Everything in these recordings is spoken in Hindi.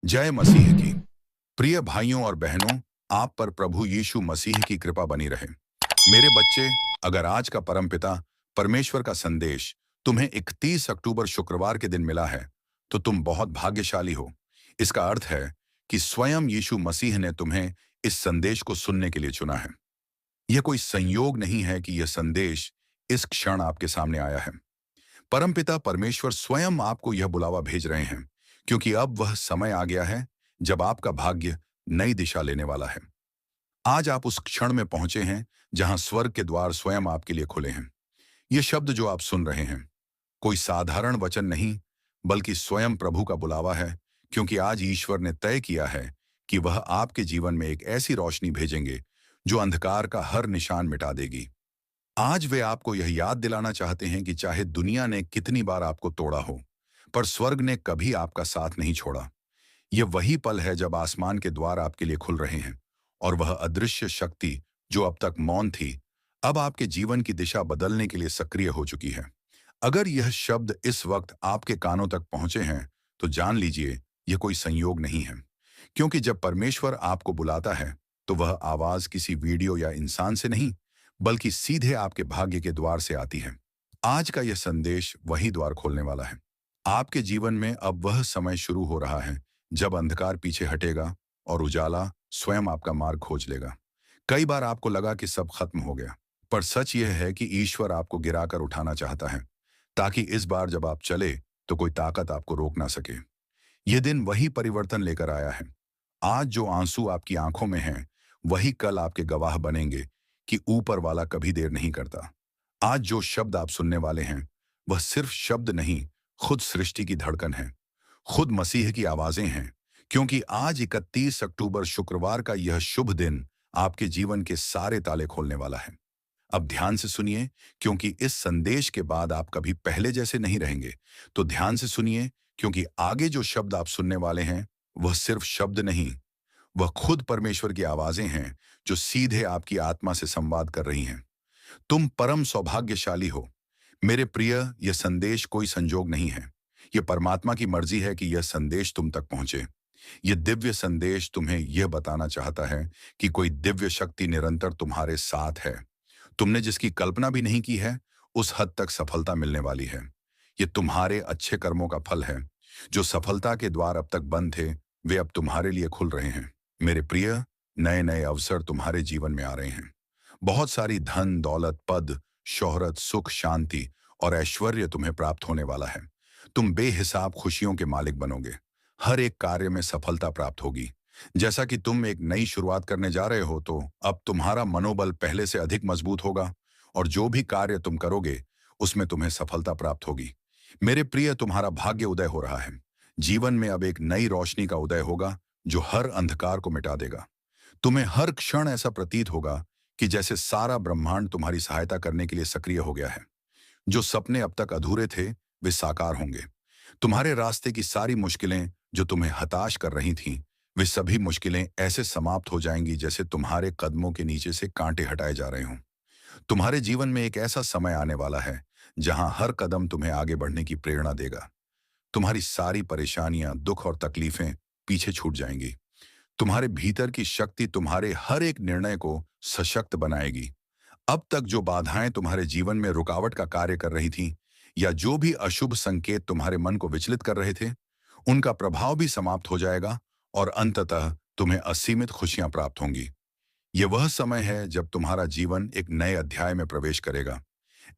जय मसीह की। प्रिय भाइयों और बहनों, आप पर प्रभु यीशु मसीह की कृपा बनी रहे। मेरे बच्चे, अगर आज का परमपिता परमेश्वर का संदेश तुम्हें 31 अक्टूबर शुक्रवार के दिन मिला है, तो तुम बहुत भाग्यशाली हो। इसका अर्थ है कि स्वयं यीशु मसीह ने तुम्हें इस संदेश को सुनने के लिए चुना है। यह कोई संयोग नहीं है कि यह संदेश इस क्षण आपके सामने आया है। परमपिता परमेश्वर स्वयं आपको यह बुलावा भेज रहे हैं, क्योंकि अब वह समय आ गया है जब आपका भाग्य नई दिशा लेने वाला है। आज आप उस क्षण में पहुंचे हैं जहां स्वर्ग के द्वार स्वयं आपके लिए खुले हैं। ये शब्द जो आप सुन रहे हैं, कोई साधारण वचन नहीं, बल्कि स्वयं प्रभु का बुलावा है, क्योंकि आज ईश्वर ने तय किया है कि वह आपके जीवन में एक ऐसी रोशनी भेजेंगे जो अंधकार का हर निशान मिटा देगी। आज वे आपको यह याद दिलाना चाहते हैं कि चाहे दुनिया ने कितनी बार आपको तोड़ा हो, पर स्वर्ग ने कभी आपका साथ नहीं छोड़ा। यह वही पल है जब आसमान के द्वार आपके लिए खुल रहे हैं और वह अदृश्य शक्ति जो अब तक मौन थी, अब आपके जीवन की दिशा बदलने के लिए सक्रिय हो चुकी है। अगर यह शब्द इस वक्त आपके कानों तक पहुंचे हैं, तो जान लीजिए यह कोई संयोग नहीं है, क्योंकि जब परमेश्वर आपको बुलाता है, तो वह आवाज किसी वीडियो या इंसान से नहीं, बल्कि सीधे आपके भाग्य के द्वार से आती है। आज का यह संदेश वही द्वार खोलने वाला है। आपके जीवन में अब वह समय शुरू हो रहा है जब अंधकार पीछे हटेगा और उजाला स्वयं आपका मार्ग खोज लेगा। कई बार आपको लगा कि सब खत्म हो गया, पर सच यह है कि ईश्वर आपको गिराकर उठाना चाहता है, ताकि इस बार जब आप चले तो कोई ताकत आपको रोक ना सके। यह दिन वही परिवर्तन लेकर आया है। आज जो आंसू आपकी आंखों में हैं, वही कल आपके गवाह बनेंगे कि ऊपर वाला कभी देर नहीं करता। आज जो शब्द आप सुनने वाले हैं, वह सिर्फ शब्द नहीं, खुद सृष्टि की धड़कन है, खुद मसीह की आवाजें हैं, क्योंकि आज 31 अक्टूबर शुक्रवार का यह शुभ दिन आपके जीवन के सारे ताले खोलने वाला है। अब ध्यान से सुनिए, क्योंकि इस संदेश के बाद आप कभी पहले जैसे नहीं रहेंगे। तो ध्यान से सुनिए, क्योंकि आगे जो शब्द आप सुनने वाले हैं, वह सिर्फ शब्द नहीं, वह खुद परमेश्वर की आवाजें हैं जो सीधे आपकी आत्मा से संवाद कर रही हैं। तुम परम सौभाग्यशाली हो मेरे प्रिय। यह संदेश कोई संजोग नहीं है। यह परमात्मा की मर्जी है कि यह संदेश तुम तक पहुंचे। यह दिव्य संदेश तुम्हें यह बताना चाहता है कि कोई दिव्य शक्ति निरंतर तुम्हारे साथ है। तुमने जिसकी कल्पना भी नहीं की है, उस हद तक सफलता मिलने वाली है। यह तुम्हारे अच्छे कर्मों का फल है। जो सफलता के द्वार अब तक बंद थे, वे अब तुम्हारे लिए खुल रहे हैं। मेरे प्रिय, नए नए अवसर तुम्हारे जीवन में आ रहे हैं। बहुत सारी धन दौलत, पद, शोहरत, सुख, शांति और ऐश्वर्य तुम्हें प्राप्त होने वाला है। तुम बेहिसाब खुशियों के मालिक बनोगे। हर एक कार्य में सफलता प्राप्त होगी। जैसा कि तुम एक नई शुरुआत करने जा रहे हो, तो अब तुम्हारा मनोबल पहले से अधिक मजबूत होगा और जो भी कार्य तुम करोगे, उसमें तुम्हें सफलता प्राप्त होगी। मेरे प्रिय, तुम्हारा भाग्य उदय हो रहा है। जीवन में अब एक नई रोशनी का उदय होगा जो हर अंधकार को मिटा देगा। तुम्हें हर क्षण ऐसा प्रतीत होगा कि जैसे सारा ब्रह्मांड तुम्हारी सहायता करने के लिए सक्रिय हो गया है। जो सपने अब तक अधूरे थे, वे साकार होंगे। तुम्हारे रास्ते की सारी मुश्किलें जो तुम्हें हताश कर रही थीं, वे सभी मुश्किलें ऐसे समाप्त हो जाएंगी जैसे तुम्हारे कदमों के नीचे से कांटे हटाए जा रहे हों। तुम्हारे जीवन में एक ऐसा समय आने वाला है जहां हर कदम तुम्हें आगे बढ़ने की प्रेरणा देगा। तुम्हारी सारी परेशानियां, दुख और तकलीफें पीछे छूट जाएंगी। तुम्हारे भीतर की शक्ति तुम्हारे हर एक निर्णय को सशक्त बनाएगी। अब तक जो बाधाएं तुम्हारे जीवन में रुकावट का कार्य कर रही थीं, या जो भी अशुभ संकेत तुम्हारे मन को विचलित कर रहे थे, उनका प्रभाव भी समाप्त हो जाएगा और अंततः तुम्हें असीमित खुशियां प्राप्त होंगी। यह वह समय है जब तुम्हारा जीवन एक नए अध्याय में प्रवेश करेगा।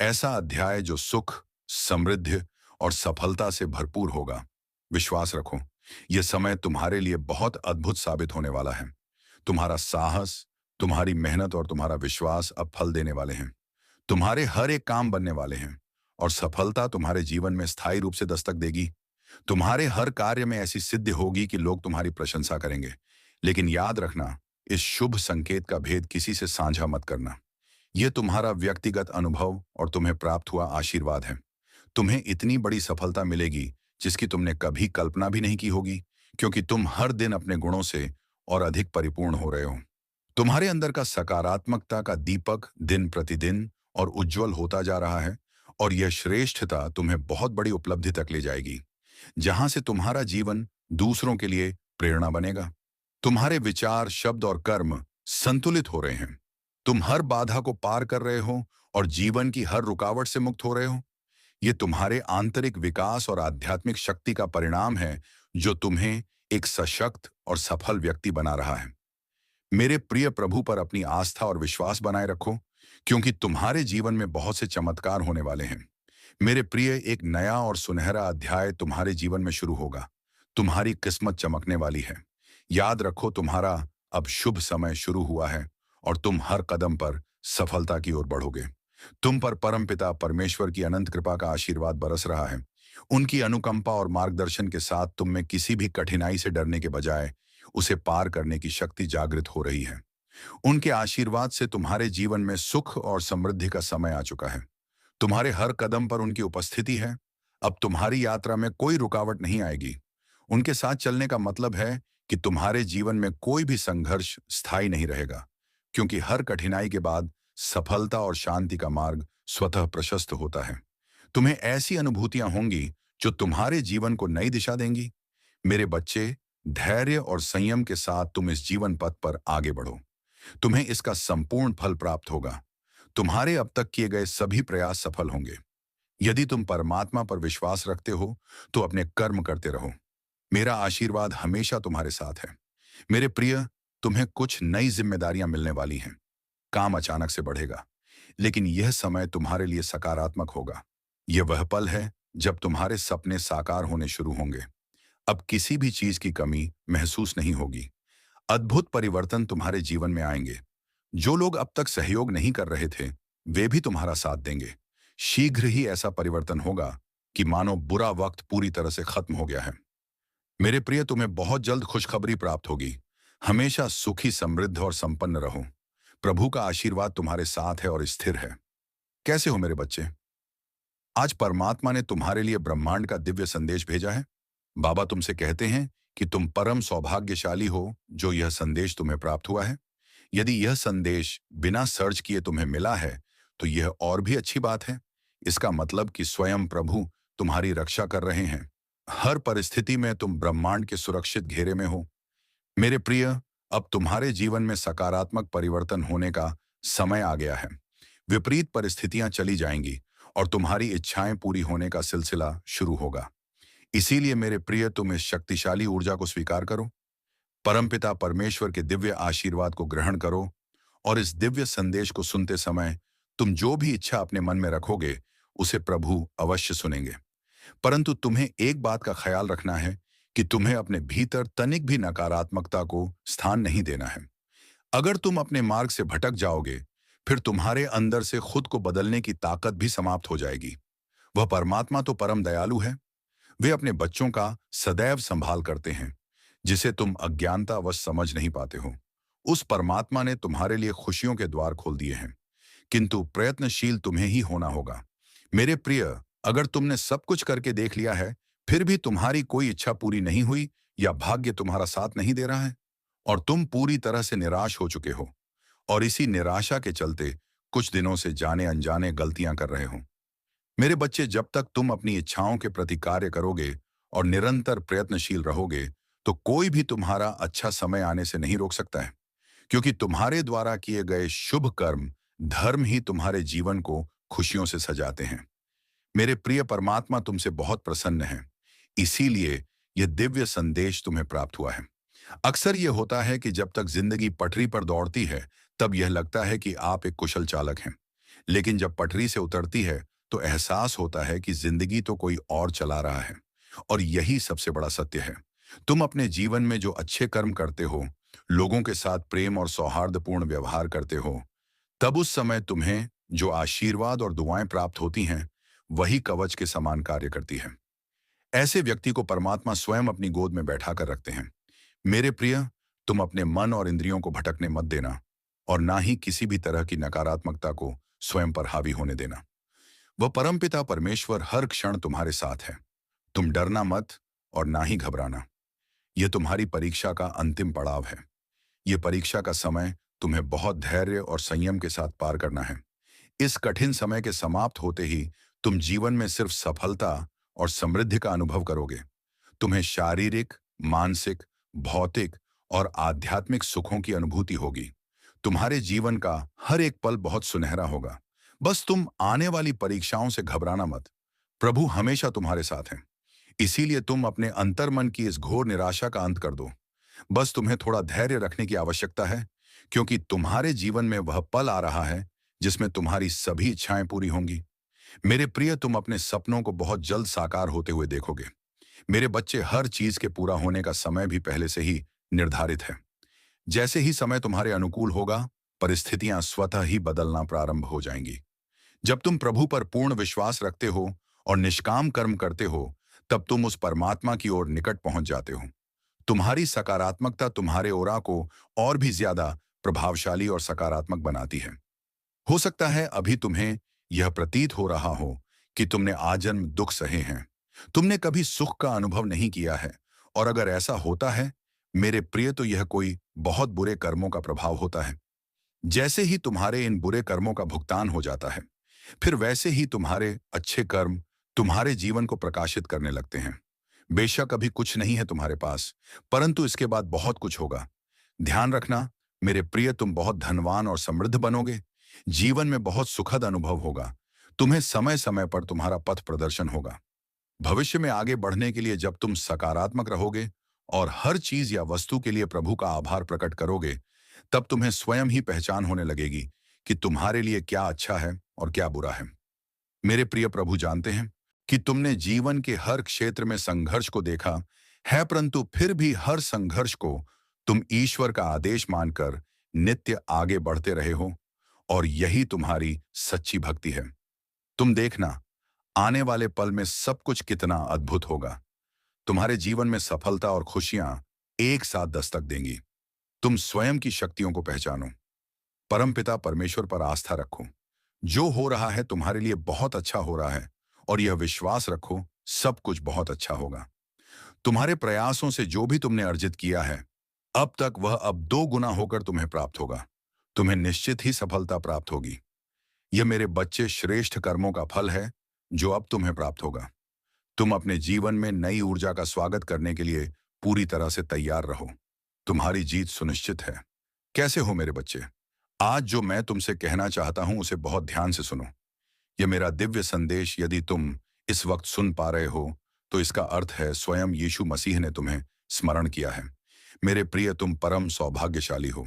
ऐसा अध्याय जो सुख, समृद्धि और सफलता से भरपूर होगा। विश्वास रखो, यह समय तुम्हारे लिए बहुत अद्भुत साबित होने वाला है। तुम्हारा साहस, तुम्हारी मेहनत और तुम्हारा विश्वास अब फल देने वाले हैं। तुम्हारे हर एक काम बनने वाले हैं और सफलता तुम्हारे जीवन में स्थायी रूप से दस्तक देगी। तुम्हारे हर कार्य में ऐसी सिद्धि होगी कि लोग तुम्हारी प्रशंसा करेंगे। लेकिन याद रखना, इस शुभ संकेत का भेद किसी से साझा मत करना। यह तुम्हारा व्यक्तिगत अनुभव और तुम्हें प्राप्त हुआ आशीर्वाद है। तुम्हें इतनी बड़ी सफलता मिलेगी जिसकी तुमने कभी कल्पना भी नहीं की होगी, क्योंकि तुम हर दिन अपने गुणों से और अधिक परिपूर्ण हो रहे हो। तुम्हारे अंदर का सकारात्मकता का दीपक दिन प्रतिदिन और उज्जवल होता जा रहा है, और यह श्रेष्ठता तुम्हें बहुत बड़ी उपलब्धि तक ले जाएगी, जहां से तुम्हारा जीवन दूसरों के लिए प्रेरणा बनेगा। तुम्हारे विचार, शब्द और कर्म संतुलित हो रहे हैं। तुम हर बाधा को पार कर रहे हो और जीवन की हर रुकावट से मुक्त हो रहे हो। ये तुम्हारे आंतरिक विकास और आध्यात्मिक शक्ति का परिणाम है, जो तुम्हें एक सशक्त और सफल व्यक्ति बना रहा है। मेरे प्रिय प्रभु पर अपनी आस्था और विश्वास बनाए रखो, क्योंकि तुम्हारे जीवन में बहुत से चमत्कार होने वाले हैं। मेरे प्रिय, एक नया और सुनहरा अध्याय तुम्हारे जीवन में शुरू होगा। तुम्हारी किस्मत चमकने वाली है। याद रखो, तुम्हारा अब शुभ समय शुरू हुआ है और तुम हर कदम पर सफलता की ओर बढ़ोगे। तुम पर परमपिता परमेश्वर की अनंत कृपा का आशीर्वाद बरस रहा है। उनकी अनुकंपा और मार्गदर्शन के साथ तुम में किसी भी कठिनाई से डरने के बजाय उसे पार करने की शक्ति जागृत हो रही है। उनके आशीर्वाद से तुम्हारे जीवन में सुख और समृद्धि का समय आ चुका है। तुम्हारे हर कदम पर उनकी उपस्थिति है। अब तुम्हारी यात्रा में कोई रुकावट नहीं आएगी। उनके साथ चलने का मतलब है कि तुम्हारे जीवन में कोई भी संघर्ष स्थायी नहीं रहेगा, क्योंकि हर कठिनाई के बाद सफलता और शांति का मार्ग स्वतः प्रशस्त होता है। तुम्हें ऐसी अनुभूतियां होंगी जो तुम्हारे जीवन को नई दिशा देंगी। मेरे बच्चे, धैर्य और संयम के साथ तुम इस जीवन पथ पर आगे बढ़ो। तुम्हें इसका संपूर्ण फल प्राप्त होगा। तुम्हारे अब तक किए गए सभी प्रयास सफल होंगे। यदि तुम परमात्मा पर विश्वास रखते हो, तो अपने कर्म करते रहो। मेरा आशीर्वाद हमेशा तुम्हारे साथ है। मेरे प्रिय, तुम्हें कुछ नई जिम्मेदारियां मिलने वाली हैं। काम अचानक से बढ़ेगा, लेकिन यह समय तुम्हारे लिए सकारात्मक होगा। यह वह पल है जब तुम्हारे सपने साकार होने शुरू होंगे। अब किसी भी चीज की कमी महसूस नहीं होगी। अद्भुत परिवर्तन तुम्हारे जीवन में आएंगे। जो लोग अब तक सहयोग नहीं कर रहे थे, वे भी तुम्हारा साथ देंगे। शीघ्र ही ऐसा परिवर्तन होगा कि मानो बुरा वक्त पूरी तरह से खत्म हो गया है। मेरे प्रिय, तुम्हें बहुत जल्द खुशखबरी प्राप्त होगी। हमेशा सुखी, समृद्ध और संपन्न रहो। प्रभु का आशीर्वाद तुम्हारे साथ है और स्थिर है। कैसे हो मेरे बच्चे? आज परमात्मा ने तुम्हारे लिए ब्रह्मांड का दिव्य संदेश भेजा है। बाबा तुमसे कहते हैं कि तुम परम सौभाग्यशाली हो जो यह संदेश तुम्हें प्राप्त हुआ है। यदि यह संदेश बिना सर्च किए तुम्हें मिला है, तो यह और भी अच्छी बात है। इसका मतलब कि स्वयं प्रभु तुम्हारी रक्षा कर रहे हैं। हर परिस्थिति में तुम ब्रह्मांड के सुरक्षित घेरे में हो। मेरे प्रिय, अब तुम्हारे जीवन में सकारात्मक परिवर्तन होने का समय आ गया है। विपरीत परिस्थितियां चली जाएंगी और तुम्हारी इच्छाएं पूरी होने का सिलसिला शुरू होगा। इसीलिए मेरे प्रिय, तुम इस शक्तिशाली ऊर्जा को स्वीकार करो। परमपिता परमेश्वर के दिव्य आशीर्वाद को ग्रहण करो और इस दिव्य संदेश को सुनते समय तुम जो भी इच्छा अपने मन में रखोगे, उसे प्रभु अवश्य सुनेंगे। परंतु तुम्हें एक बात का ख्याल रखना है कि तुम्हें अपने भीतर तनिक भी नकारात्मकता को स्थान नहीं देना है। अगर तुम अपने मार्ग से भटक जाओगे, फिर तुम्हारे अंदर से खुद को बदलने की ताकत भी समाप्त हो जाएगी। वह परमात्मा तो परम दयालु है। वे अपने बच्चों का सदैव संभाल करते हैं, जिसे तुम अज्ञानतावश समझ नहीं पाते हो। उस परमात्मा ने तुम्हारे लिए खुशियों के द्वार खोल दिए हैं, किंतु प्रयत्नशील तुम्हें ही होना होगा। मेरे प्रिय, अगर तुमने सब कुछ करके देख लिया है, फिर भी तुम्हारी कोई इच्छा पूरी नहीं हुई या भाग्य तुम्हारा साथ नहीं दे रहा है और तुम पूरी तरह से निराश हो चुके हो और इसी निराशा के चलते कुछ दिनों से जाने अनजाने गलतियां कर रहे हो, मेरे बच्चे, जब तक तुम अपनी इच्छाओं के प्रति कार्य करोगे और निरंतर प्रयत्नशील रहोगे, तो कोई भी तुम्हारा अच्छा समय आने से नहीं रोक सकता है, क्योंकि तुम्हारे द्वारा किए गए शुभ कर्म, धर्म ही तुम्हारे जीवन को खुशियों से सजाते हैं। मेरे प्रिय, परमात्मा तुमसे बहुत प्रसन्न है। इसीलिए यह दिव्य संदेश तुम्हें प्राप्त हुआ है। अक्सर यह होता है कि जब तक जिंदगी पटरी पर दौड़ती है, तब यह लगता है कि आप एक कुशल चालक हैं। लेकिन जब पटरी से उतरती है, तो एहसास होता है कि जिंदगी तो कोई और चला रहा है। और यही सबसे बड़ा सत्य है। तुम अपने जीवन में जो अच्छे कर्म करते हो, लोगों के साथ प्रेम और सौहार्दपूर्ण व्यवहार करते हो, तब उस समय तुम्हें जो आशीर्वाद और दुआएं प्राप्त होती हैं, वही कवच के समान कार्य करती है। ऐसे व्यक्ति को परमात्मा स्वयं अपनी गोद में बैठा कर रखते हैं। मेरे प्रिय, तुम अपने मन और इंद्रियों को भटकने मत देना और ना ही किसी भी तरह की नकारात्मकता को स्वयं पर हावी होने देना। वह परमपिता परमेश्वर हर क्षण तुम्हारे साथ है। तुम डरना मत और ना ही घबराना। यह तुम्हारी परीक्षा का अंतिम पड़ाव है। यह परीक्षा का समय तुम्हें बहुत धैर्य और संयम के साथ पार करना है। इस कठिन समय के समाप्त होते ही तुम जीवन में सिर्फ सफलता और समृद्धि का अनुभव करोगे। तुम्हें शारीरिक, मानसिक भौतिक और आध्यात्मिक सुखों की अनुभूति होगी। तुम्हारे जीवन का हर एक पल बहुत सुनहरा होगा। बस तुम आने वाली परीक्षाओं से घबराना मत। प्रभु हमेशा तुम्हारे साथ हैं। इसीलिए तुम अपने अंतर्मन की इस घोर निराशा का अंत कर दो। बस तुम्हें थोड़ा धैर्य रखने की आवश्यकता है, क्योंकि तुम्हारे जीवन में वह पल आ रहा है जिसमें तुम्हारी सभी इच्छाएं पूरी होंगी। मेरे प्रिय, तुम अपने सपनों को बहुत जल्द साकार होते हुए देखोगे। मेरे बच्चे, हर चीज के पूरा होने का समय भी पहले से ही निर्धारित है। जैसे ही समय तुम्हारे अनुकूल होगा, परिस्थितियां स्वतः ही बदलना प्रारंभ हो जाएंगी। जब तुम प्रभु पर पूर्ण विश्वास रखते हो और निष्काम कर्म करते हो, तब तुम उस परमात्मा की ओर निकट पहुंच जाते हो। तुम्हारी सकारात्मकता तुम्हारे ओरा को और भी ज्यादा प्रभावशाली और सकारात्मक बनाती है। हो सकता है अभी तुम्हें यह प्रतीत हो रहा हो कि तुमने आजन्म दुख सहे हैं, तुमने कभी सुख का अनुभव नहीं किया है। और अगर ऐसा होता है, मेरे प्रिय, तो यह कोई बहुत बुरे कर्मों का प्रभाव होता है। जैसे ही तुम्हारे इन बुरे कर्मों का भुगतान हो जाता है, फिर वैसे ही तुम्हारे अच्छे कर्म तुम्हारे जीवन को प्रकाशित करने लगते हैं। बेशक अभी कुछ नहीं है तुम्हारे पास, परंतु इसके बाद बहुत कुछ होगा। ध्यान रखना मेरे प्रिय, तुम बहुत धनवान और समृद्ध बनोगे। जीवन में बहुत सुखद अनुभव होगा। तुम्हें समय समय पर तुम्हारा पथ प्रदर्शन होगा। भविष्य में आगे बढ़ने के लिए जब तुम सकारात्मक रहोगे और हर चीज या वस्तु के लिए प्रभु का आभार प्रकट करोगे, तब तुम्हें स्वयं ही पहचान होने लगेगी कि तुम्हारे लिए क्या अच्छा है और क्या बुरा है। मेरे प्रिय, प्रभु जानते हैं कि तुमने जीवन के हर क्षेत्र में संघर्ष को देखा है, परंतु फिर भी हर संघर्ष को तुम ईश्वर का आदेश मानकर नित्य आगे बढ़ते रहे हो, और यही तुम्हारी सच्ची भक्ति है। तुम देखना, आने वाले पल में सब कुछ कितना अद्भुत होगा। तुम्हारे जीवन में सफलता और खुशियां एक साथ दस्तक देंगी। तुम स्वयं की शक्तियों को पहचानो, परमपिता परमेश्वर पर आस्था रखो। जो हो रहा है तुम्हारे लिए बहुत अच्छा हो रहा है, और यह विश्वास रखो सब कुछ बहुत अच्छा होगा। तुम्हारे प्रयासों से जो भी तुमने अर्जित किया है अब तक, वह अब 2 गुना होकर तुम्हें प्राप्त होगा। तुम्हें निश्चित ही सफलता प्राप्त होगी। यह मेरे बच्चे श्रेष्ठ कर्मों का फल है जो अब तुम्हें प्राप्त होगा। तुम अपने जीवन में नई ऊर्जा का स्वागत करने के लिए पूरी तरह से तैयार रहो। तुम्हारी जीत सुनिश्चित है। कैसे हो मेरे बच्चे? आज जो मैं तुमसे कहना चाहता हूं उसे बहुत ध्यान से सुनो। यह मेरा दिव्य संदेश यदि तुम इस वक्त सुन पा रहे हो, तो इसका अर्थ है स्वयं यीशु मसीह ने तुम्हें स्मरण किया है। मेरे प्रिय, तुम परम सौभाग्यशाली हो।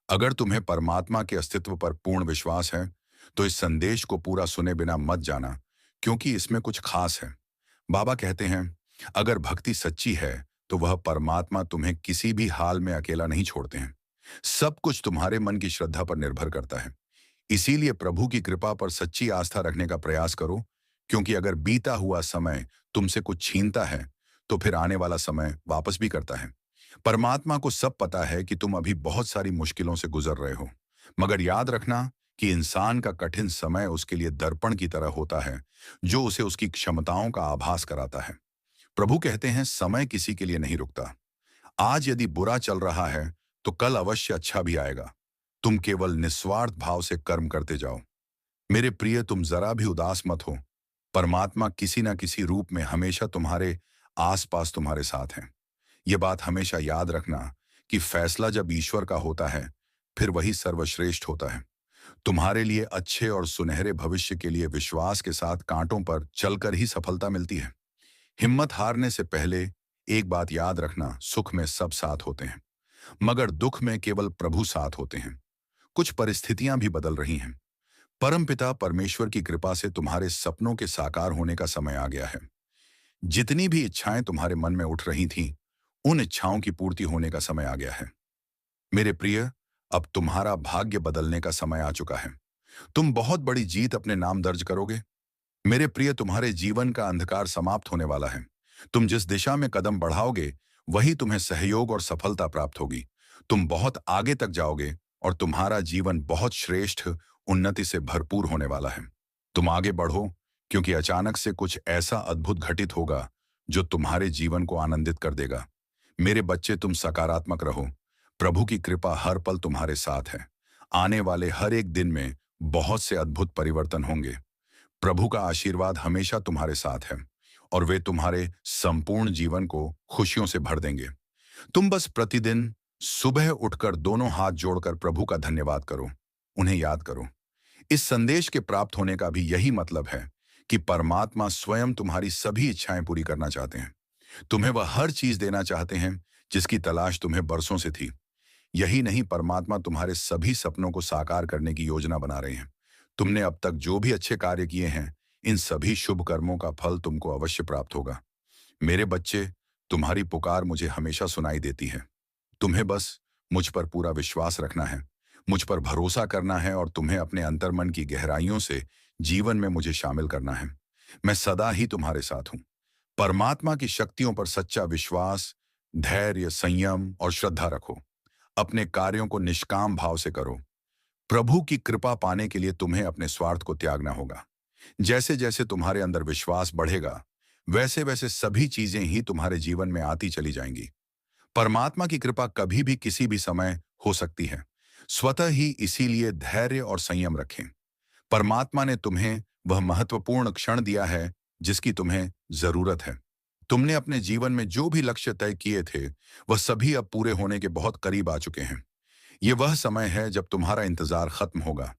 अगर तुम्हें परमात्मा के अस्तित्व पर पूर्ण विश्वास है, तो इस संदेश को पूरा सुने बिना मत जाना, क्योंकि इसमें कुछ खास है। बाबा कहते हैं, अगर भक्ति सच्ची है तो वह परमात्मा तुम्हें किसी भी हाल में अकेला नहीं छोड़ते हैं। सब कुछ तुम्हारे मन की श्रद्धा पर निर्भर करता है। इसीलिए प्रभु की कृपा पर सच्ची आस्था रखने का प्रयास करो, क्योंकि अगर बीता हुआ समय तुमसे कुछ छीनता है, तो फिर आने वाला समय वापस भी करता है। परमात्मा को सब पता है कि तुम अभी बहुत सारी मुश्किलों से गुजर रहे हो, मगर याद रखना कि इंसान का कठिन समय उसके लिए दर्पण की तरह होता है, जो उसे उसकी क्षमताओं का आभास कराता है। प्रभु कहते हैं, समय किसी के लिए नहीं रुकता। आज यदि बुरा चल रहा है, तो कल अवश्य अच्छा भी आएगा। तुम केवल निस्वार्थ भाव से कर्म करते जाओ। मेरे प्रिय, तुम जरा भी उदास मत हो। परमात्मा किसी न किसी रूप में हमेशा तुम्हारे आसपास तुम्हारे साथ हैं। यह बात हमेशा याद रखना कि फैसला जब ईश्वर का होता है, फिर वही सर्वश्रेष्ठ होता है। तुम्हारे लिए अच्छे और सुनहरे भविष्य के लिए विश्वास के साथ कांटों पर चलकर ही सफलता मिलती है। हिम्मत हारने से पहले एक बात याद रखना, सुख में सब साथ होते हैं, मगर दुख में केवल प्रभु साथ होते हैं। कुछ परिस्थितियां भी बदल रही हैं। परमपिता परमेश्वर की कृपा से तुम्हारे सपनों के साकार होने का समय आ गया है। जितनी भी इच्छाएं तुम्हारे मन में उठ रही थीं, उन इच्छाओं की पूर्ति होने का समय आ गया है। मेरे प्रिय, अब तुम्हारा भाग्य बदलने का समय आ चुका है। तुम बहुत बड़ी जीत अपने नाम दर्ज करोगे। मेरे प्रिय, तुम्हारे जीवन का अंधकार समाप्त होने वाला है। तुम जिस दिशा में कदम बढ़ाओगे, वही तुम्हें सहयोग और सफलता प्राप्त होगी। तुम बहुत आगे तक जाओगे और तुम्हारा जीवन बहुत श्रेष्ठ उन्नति से भरपूर होने वाला है। तुम आगे बढ़ो, क्योंकि अचानक से कुछ ऐसा अद्भुत घटित होगा जो तुम्हारे जीवन को आनंदित कर देगा। मेरे बच्चे, तुम सकारात्मक रहो। प्रभु की कृपा हर पल तुम्हारे साथ है। आने वाले हर एक दिन में बहुत से अद्भुत परिवर्तन होंगे। प्रभु का आशीर्वाद हमेशा तुम्हारे साथ है, और वे तुम्हारे संपूर्ण जीवन को खुशियों से भर देंगे। तुम बस प्रतिदिन सुबह उठकर दोनों हाथ जोड़कर प्रभु का धन्यवाद करो, उन्हें याद करो। इस संदेश के प्राप्त होने का भी यही मतलब है कि परमात्मा स्वयं तुम्हारी सभी इच्छाएं पूरी करना चाहते हैं। तुम्हें वह हर चीज देना चाहते हैं जिसकी तलाश तुम्हें बरसों से थी। यही नहीं, परमात्मा तुम्हारे सभी सपनों को साकार करने की योजना बना रहे हैं। तुमने अब तक जो भी अच्छे कार्य किए हैं, इन सभी शुभ कर्मों का फल तुमको अवश्य प्राप्त होगा। मेरे बच्चे, तुम्हारी पुकार मुझे हमेशा सुनाई देती है। तुम्हें बस मुझ पर पूरा विश्वास रखना है, मुझ पर भरोसा करना है और तुम्हें अपने अंतर्मन की गहराइयों से जीवन में मुझे शामिल करना है। मैं सदा ही तुम्हारे साथ हूं। परमात्मा की शक्तियों पर सच्चा विश्वास, धैर्य, संयम और श्रद्धा रखो। अपने कार्यों को निष्काम भाव से करो। प्रभु की कृपा पाने के लिए तुम्हें अपने स्वार्थ को त्यागना होगा। जैसे जैसे तुम्हारे अंदर विश्वास बढ़ेगा, वैसे वैसे सभी चीजें ही तुम्हारे जीवन में आती चली जाएंगी। परमात्मा की कृपा कभी भी किसी भी समय हो सकती है। स्वतः ही इसीलिए धैर्य और संयम रखें। परमात्मा ने तुम्हें वह महत्वपूर्ण क्षण दिया है जिसकी तुम्हें जरूरत है। तुमने अपने जीवन में जो भी लक्ष्य तय किए थे, वह सभी अब पूरे होने के बहुत करीब आ चुके हैं। ये वह समय है जब तुम्हारा इंतजार खत्म होगा।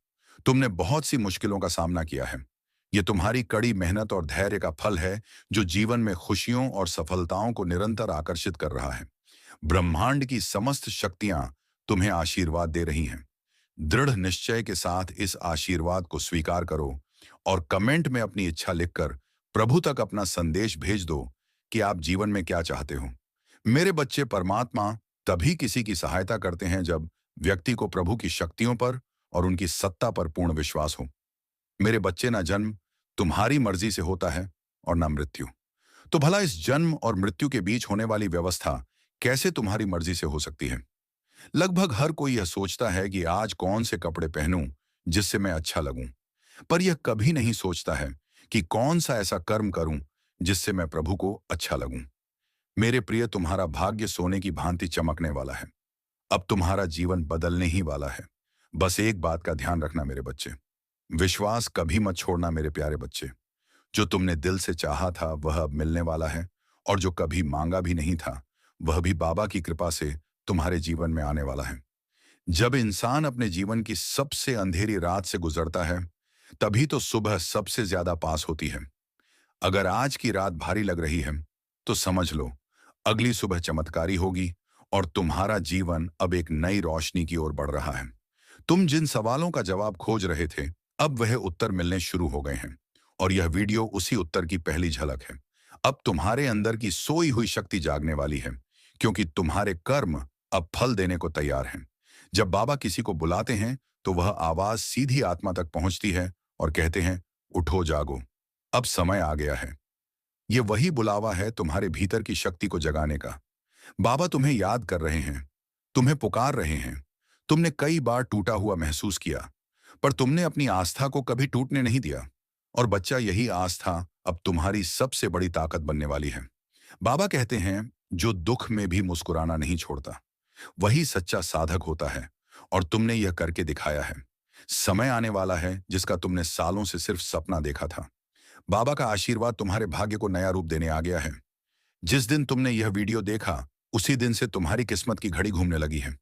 तुमने बहुत सी मुश्किलों का सामना किया है। ये तुम्हारी कड़ी मेहनत और धैर्य का फल है, जो जीवन में खुशियों और सफलताओं को निरंतर आकर्षित कर रहा है। ब्रह्मांड की समस्त शक्तियां तुम्हें आशीर्वाद दे रही हैं। दृढ़ निश्चय के साथ इस आशीर्वाद को स्वीकार करो और कमेंट में अपनी इच्छा लिखकर प्रभु तक अपना संदेश भेज दो कि आप जीवन में क्या चाहते हो। मेरे बच्चे, परमात्मा तभी किसी की सहायता करते हैं जब व्यक्ति को प्रभु की शक्तियों पर और उनकी सत्ता पर पूर्ण विश्वास हो। मेरे बच्चे, ना जन्म तुम्हारी मर्जी से होता है और ना मृत्यु। तो भला इस जन्म और मृत्यु के बीच होने वाली व्यवस्था कैसे तुम्हारी मर्जी से हो सकती है? लगभग हर कोई यह सोचता है कि आज कौन से कपड़े पहनूं जिससे मैं अच्छा लगूं, पर यह कभी नहीं सोचता है कि कौन सा ऐसा कर्म करूं जिससे मैं प्रभु को अच्छा लगूं। मेरे प्रिय, तुम्हारा भाग्य सोने की भांति चमकने वाला है। अब तुम्हारा जीवन बदलने ही वाला है। बस एक बात का ध्यान रखना मेरे बच्चे, विश्वास कभी मत छोड़ना मेरे प्यारे बच्चे। जो तुमने दिल से चाहा था वह अब मिलने वाला है, और जो कभी मांगा भी नहीं था वह भी बाबा की कृपा से तुम्हारे जीवन में आने वाला है। जब इंसान अपने जीवन की सबसे अंधेरी रात से गुजरता है, तभी तो सुबह सबसे ज्यादा पास होती है। अगर आज की रात भारी लग रही है, तो समझ लो अगली सुबह चमत्कारी होगी और तुम्हारा जीवन अब एक नई रोशनी की ओर बढ़ रहा है। तुम जिन सवालों का जवाब खोज रहे थे, अब वह उत्तर मिलने शुरू हो गए हैं, और यह वीडियो उसी उत्तर की पहली झलक है। अब तुम्हारे अंदर की सोई हुई शक्ति जागने वाली है, क्योंकि तुम्हारे कर्म अब फल देने को तैयार हैं। जब बाबा किसी को बुलाते हैं, तो वह आवाज सीधी आत्मा तक पहुंचती है और कहते हैं, उठो जागो, अब समय आ गया है। ये वही बुलावा है तुम्हारे भीतर की शक्ति को जगाने का। बाबा तुम्हें याद कर रहे हैं, तुम्हें पुकार रहे हैं। तुमने कई बार टूटा हुआ महसूस किया, पर तुमने अपनी आस्था को कभी टूटने नहीं दिया। और बच्चा, यही आस्था अब तुम्हारी सबसे बड़ी ताकत बनने वाली है। बाबा कहते हैं, जो दुख में भी मुस्कुराना नहीं छोड़ता, वही सच्चा साधक होता है, और तुमने यह करके दिखाया है। समय आने वाला है जिसका तुमने सालों से सिर्फ सपना देखा था। बाबा का आशीर्वाद तुम्हारे भाग्य को नया रूप देने आ गया है। जिस दिन तुमने यह वीडियो देखा, उसी दिन से तुम्हारी किस्मत की घड़ी घूमने लगी है।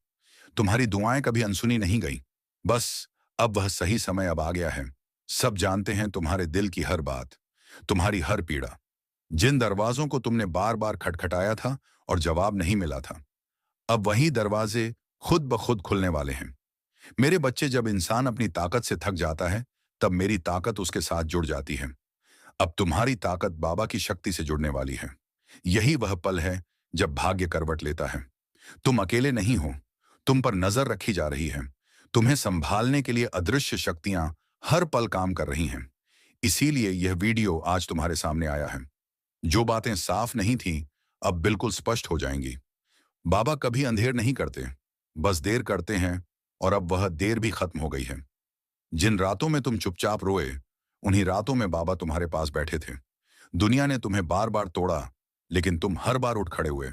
तुम्हारी दुआएं कभी अनसुनी नहीं गई। बस अब वह सही समय अब आ गया है। सब जानते हैं तुम्हारे दिल की हर बात, तुम्हारी हर पीड़ा। जिन दरवाजों को तुमने बार बार खटखटाया था और जवाब नहीं मिला था, अब वही दरवाजे खुद ब खुद खुलने वाले हैं। मेरे बच्चे, जब इंसान अपनी ताकत से थक जाता है, तब मेरी ताकत उसके साथ जुड़ जाती है। अब तुम्हारी ताकत बाबा की शक्ति से जुड़ने वाली है। यही वह पल है जब भाग्य करवट लेता है। तुम अकेले नहीं हो, तुम पर नजर रखी जा रही है। तुम्हें संभालने के लिए अदृश्य शक्तियां हर पल काम कर रही हैं। इसीलिए यह वीडियो आज तुम्हारे सामने आया है। जो बातें साफ नहीं थीं, अब बिल्कुल स्पष्ट हो जाएंगी। बाबा कभी अंधेर नहीं करते, बस देर करते हैं, और अब वह देर भी खत्म हो गई है। जिन रातों में तुम चुपचाप रोए, उन्हीं रातों में बाबा तुम्हारे पास बैठे थे। दुनिया ने तुम्हें बार बार तोड़ा, लेकिन तुम हर बार उठ खड़े हुए।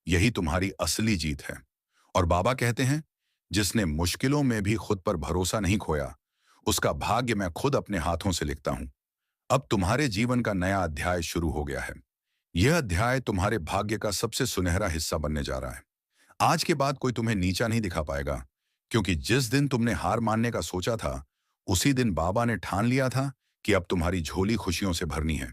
यही तुम्हारी असली जीत है। और बाबा कहते हैं, जिसने मुश्किलों में भी खुद पर भरोसा नहीं खोया, उसका भाग्य मैं खुद अपने हाथों से लिखता हूं। अब तुम्हारे जीवन का नया अध्याय शुरू हो गया है। यह अध्याय तुम्हारे भाग्य का सबसे सुनहरा हिस्सा बनने जा रहा है। आज के बाद कोई तुम्हें नीचा नहीं दिखा पाएगा, क्योंकि जिस दिन तुमने हार मानने का सोचा था, उसी दिन बाबा ने ठान लिया था कि अब तुम्हारी झोली खुशियों से भरनी है।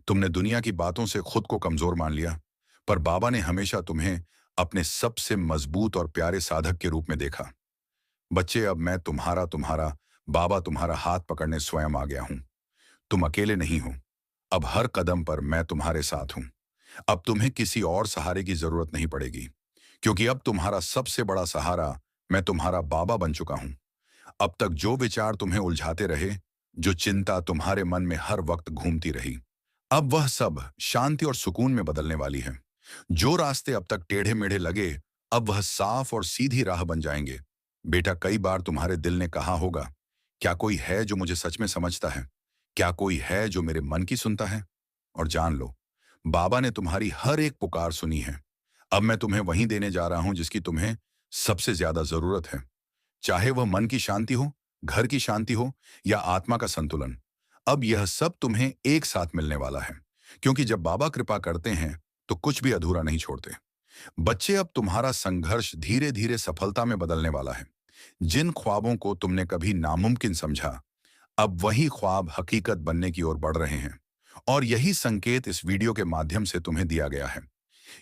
तुमने दुनिया की बातों से खुद को कमजोर मान लिया, पर बाबा ने हमेशा तुम्हें अपने सबसे मजबूत और प्यारे साधक के रूप में देखा। बच्चे, अब मैं तुम्हारा तुम्हारा बाबा तुम्हारा हाथ पकड़ने स्वयं आ गया हूं। तुम अकेले नहीं हो। अब हर कदम पर मैं तुम्हारे साथ हूं। अब तुम्हें किसी और सहारे की जरूरत नहीं पड़ेगी, क्योंकि अब तुम्हारा सबसे बड़ा सहारा मैं तुम्हारा बाबा बन चुका हूं। अब तक जो विचार तुम्हें उलझाते रहे, जो चिंता तुम्हारे मन में हर वक्त घूमती रही, अब वह सब शांति और सुकून में बदलने वाली है। जो रास्ते अब तक टेढ़े मेढ़े लगे, अब वह साफ और सीधी राह बन जाएंगे। बेटा, कई बार तुम्हारे दिल ने कहा होगा, क्या कोई है जो मुझे सच में समझता है? क्या कोई है जो मेरे मन की सुनता है? और जान लो, बाबा ने तुम्हारी हर एक पुकार सुनी है। अब मैं तुम्हें वही देने जा रहा हूं जिसकी तुम्हें सबसे ज्यादा जरूरत है। चाहे वह मन की शांति हो, घर की शांति हो, या आत्मा का संतुलन। अब यह सब तुम्हें एक साथ मिलने वाला है, क्योंकि जब बाबा कृपा करते हैं तो कुछ भी अधूरा नहीं छोड़ते। बच्चे, अब तुम्हारा संघर्ष धीरे धीरे सफलता में बदलने वाला है। जिन ख्वाबों को तुमने कभी नामुमकिन समझा, अब वही ख्वाब हकीकत बनने की ओर बढ़ रहे हैं। और यही संकेत इस वीडियो के माध्यम से तुम्हें दिया गया है।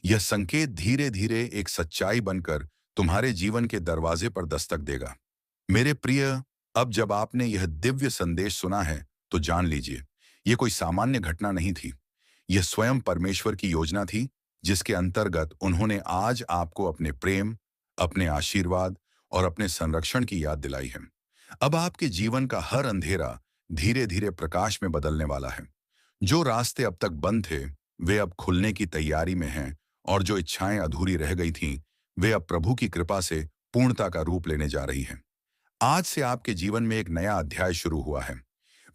यह संकेत धीरे धीरे एक सच्चाई बनकर तुम्हारे जीवन के दरवाजे पर दस्तक देगा। मेरे प्रिय, अब जब आपने यह दिव्य संदेश सुना है, तो जान लीजिए, यह कोई सामान्य घटना नहीं थी। यह स्वयं परमेश्वर की योजना थी, जिसके अंतर्गत उन्होंने आज आपको अपने प्रेम, अपने आशीर्वाद और अपने संरक्षण की याद दिलाई है। अब आपके जीवन का हर अंधेरा धीरे धीरे प्रकाश में बदलने वाला है। जो रास्ते अब तक बंद थे, वे अब खुलने की तैयारी में हैं, और जो इच्छाएं अधूरी रह गई थीं, वे अब प्रभु की कृपा से पूर्णता का रूप लेने जा रही हैं। आज से आपके जीवन में एक नया अध्याय शुरू हुआ है,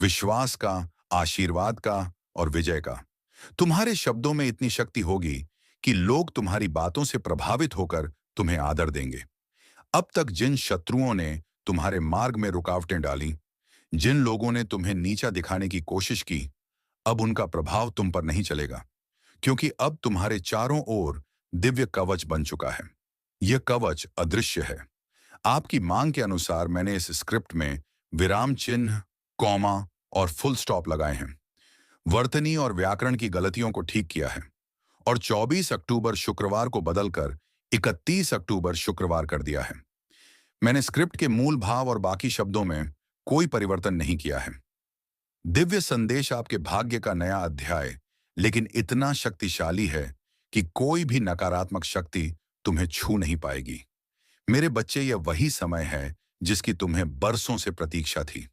विश्वास का, आशीर्वाद का और विजय का। तुम्हारे शब्दों में इतनी शक्ति होगी कि लोग तुम्हारी बातों से प्रभावित होकर तुम्हें आदर देंगे। अब तक जिन शत्रुओं ने तुम्हारे मार्ग में रुकावटें डाली, जिन लोगों ने तुम्हें नीचा दिखाने की कोशिश की, अब उनका प्रभाव तुम पर नहीं चलेगा, क्योंकि अब तुम्हारे चारों ओर दिव्य कवच बन चुका है। यह कवच अदृश्य है। आपकी मांग के अनुसार मैंने इस स्क्रिप्ट में विराम चिन्ह, कॉमा और फुल स्टॉप लगाए हैं। वर्तनी और व्याकरण की गलतियों को ठीक किया है, और 24 अक्टूबर शुक्रवार को बदलकर 31 अक्टूबर शुक्रवार कर दिया है। मैंने स्क्रिप्ट के मूल भाव और बाकी शब्दों में कोई परिवर्तन नहीं किया है। दिव्य संदेश आपके भाग्य का नया अध्याय, लेकिन इतना शक्तिशाली है कि कोई भी नकारात्मक शक्ति तुम्हें छू नहीं पाएगी। मेरे बच्चे, यह वही समय है जिसकी तुम्हें बरसों से प्रतीक्षा थी।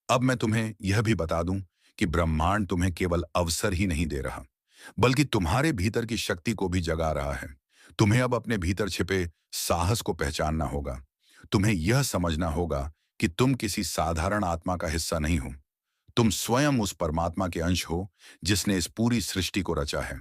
अब मैं तुम्हें यह भी बता दूं कि ब्रह्मांड तुम्हें केवल अवसर ही नहीं दे रहा, बल्कि तुम्हारे भीतर की शक्ति को भी जगा रहा है। तुम्हें अब अपने भीतर छिपे साहस को पहचानना होगा। तुम्हें यह समझना होगा कि तुम किसी साधारण आत्मा का हिस्सा नहीं हो। तुम स्वयं उस परमात्मा के अंश हो जिसने इस पूरी सृष्टि को रचा है।